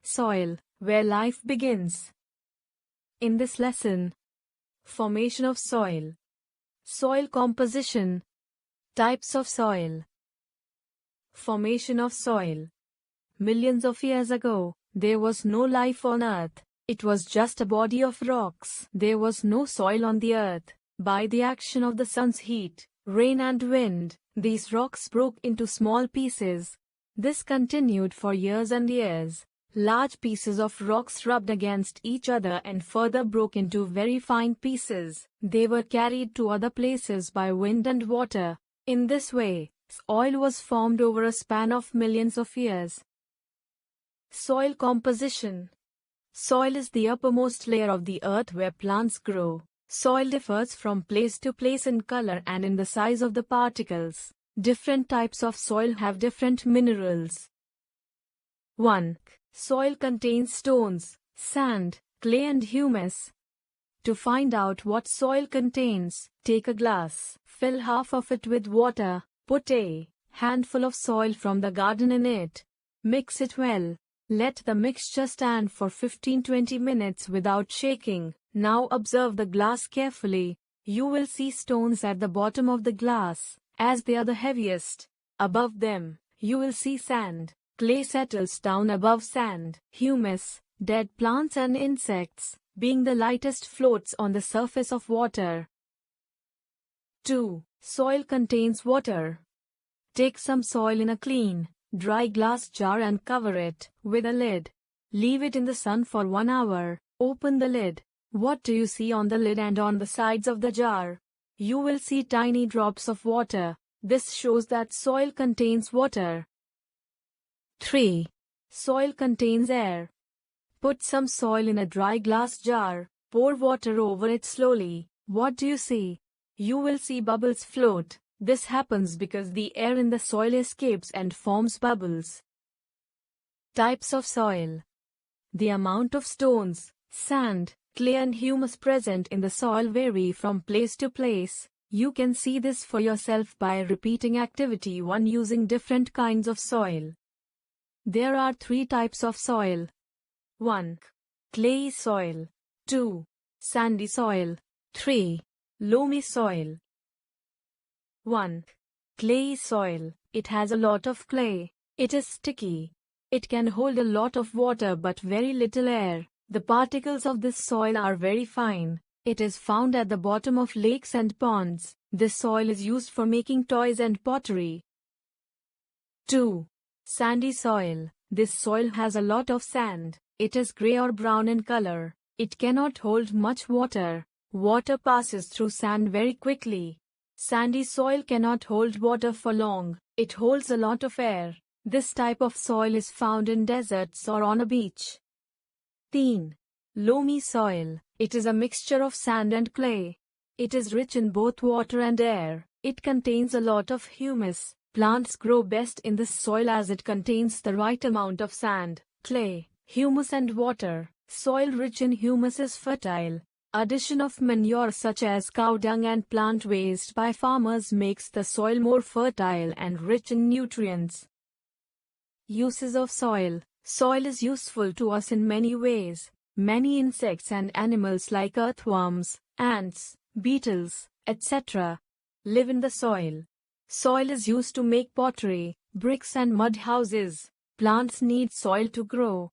Soil, where life begins. In this lesson, formation of soil, soil composition, types of soil. Formation of soil. Millions of years ago, there was no life on Earth. It was just a body of rocks. There was no soil on the Earth. By the action of the sun's heat, rain and wind, these rocks broke into small pieces. This continued for years and years. Large pieces of rocks rubbed against each other and further broke into very fine pieces. They were carried to other places by wind and water. In this way, soil was formed over a span of millions of years. Soil composition. Soil is the uppermost layer of the earth where plants grow. Soil differs from place to place in color and in the size of the particles. Different types of soil have different minerals. 1. Soil contains stones, sand, clay and humus. To find out what soil contains, take a glass, fill half of it with water, put a handful of soil from the garden in it. Mix it well. Let the mixture stand for 15-20 minutes without shaking. Now observe the glass carefully. You will see stones at the bottom of the glass, as they are the heaviest. Above them, you will see sand. Clay settles down above sand. Humus, dead plants and insects, being the lightest, floats on the surface of water. 2. Soil contains water. Take some soil in a clean, dry glass jar and cover it with a lid. Leave it in the sun for 1 hour. Open the lid. What do you see on the lid and on the sides of the jar? You will see tiny drops of water. This shows that soil contains water. 3. Soil contains air. Put some soil in a dry glass jar. Pour water over it slowly. What do you see? You will see bubbles float. This happens because the air in the soil escapes and forms bubbles. Types of soil. The amount of stones, sand, clay and humus present in the soil vary from place to place. You can see this for yourself by repeating activity 1 using different kinds of soil. There are 3 types of soil. 1. Clayey soil. 2. Sandy soil. 3. Loamy soil. 1. Clayey soil. It has a lot of clay. It is sticky. It can hold a lot of water but very little air. The particles of this soil are very fine. It is found at the bottom of lakes and ponds. This soil is used for making toys and pottery. 2. Sandy soil. This soil has a lot of sand. It is gray or brown in color. It cannot hold much water. Water passes through sand very quickly. Sandy soil cannot hold water for long. It holds a lot of air. This type of soil is found in deserts or on a beach. 3. Loamy soil. It is a mixture of sand and clay. It is rich in both water and air. It contains a lot of humus. Plants grow best in this soil as it contains the right amount of sand, clay, humus and water. Soil rich in humus is fertile. Addition of manure such as cow dung and plant waste by farmers makes the soil more fertile and rich in nutrients. Uses of soil. Soil is useful to us in many ways. Many insects and animals like earthworms, ants, beetles, etc. live in the soil. Soil is used to make pottery, bricks and mud houses. Plants need soil to grow.